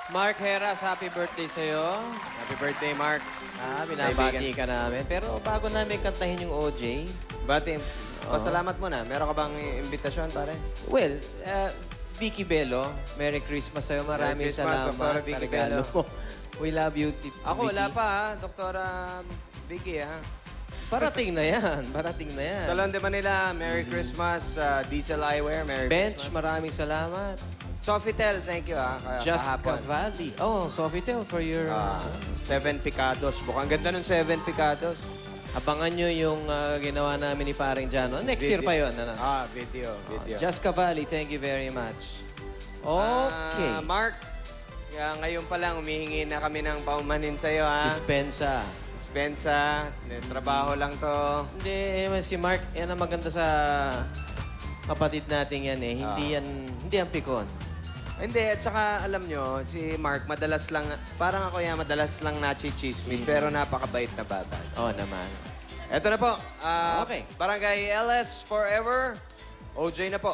Mark Heras, happy birthday sa'yo. Happy birthday, Mark. Binabati ka namin. Pero bago namin kantahin yung OJ, Bati, pasalamat mo na. Meron ka bang imbitasyon, pare? well, Vicky Bello, Merry Christmas sa'yo. Maraming Merry Christmas, salamat Dr. sa Vicky regalo Bello. mo. We love you, Ako, Vicky. wala pa, ha? Doktora Vicky, ha? Parating na yan. Parating na yan. Sa London, Manila, Merry Christmas. Diesel Eyewear, Merry Bench, Christmas. maraming salamat. Sofitel, thank you, ha? Just Kahapon. Cavalli. Oh, Sofitel for your... 7 Picados. Mukhang ganda ng 7 Picados. abangan nyo yung ginawa namin ni Paring Jano. Next year pa yun. Ano? Video. Just Cavalli, thank you very much. Okay. Mark, ngayon pa lang, humihingi na kami ng paumanhin sa'yo, ha? Dispensa. Dispensa, trabaho lang to. Hindi, si Mark, yan ang maganda sa kapatid natin yan eh. Hindi yan pikon. Hindi, at saka alam nyo, si Mark madalas lang, parang ako yan, madalas lang nachichismis, pero napakabait na bata. Oo naman. Eto na po, Okay. Barangay LS Forever, OJ na po.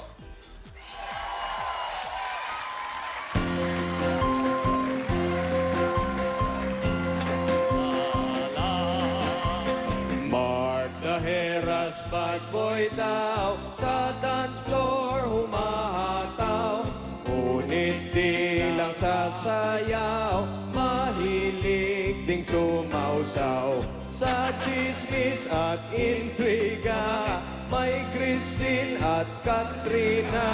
Mark the Heras, bad boy daw, sa dance floor humahataw. Ngunit di lang sasayaw, mahilig ding sumausaw. Sa chismis at intriga, may Christine at Katrina.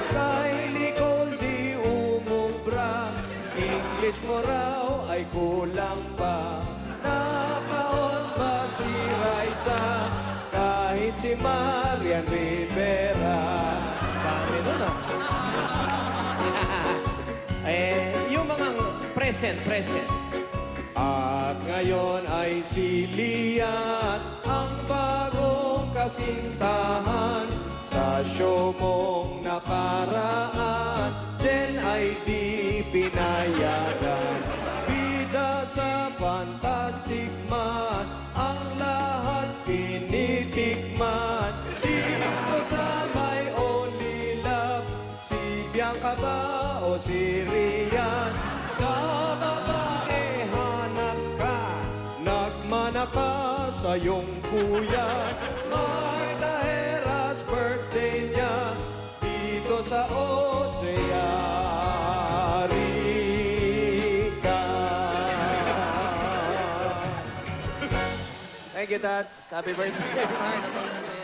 Kay Nicole di umubra, English mo raw ay kulang pa. Nakaon ba si Raisa, kahit si Marian Rivera? Dami nun ah. Yung mga present. At ngayon ay si Lian, ang bagong kasintahan. Sa show mong nakaraan, Jen ay di pinayagan. Bida sa Fantastic Man, ang lahat tinitikman. Dito sa My Only Love, si Bianca ba o si Rian? Sa babae hanap ka, nagmana ka sa iyong kuya. Marta Heras, birthday niya, dito sa Ocearica. Thank you, Tats. Happy birthday.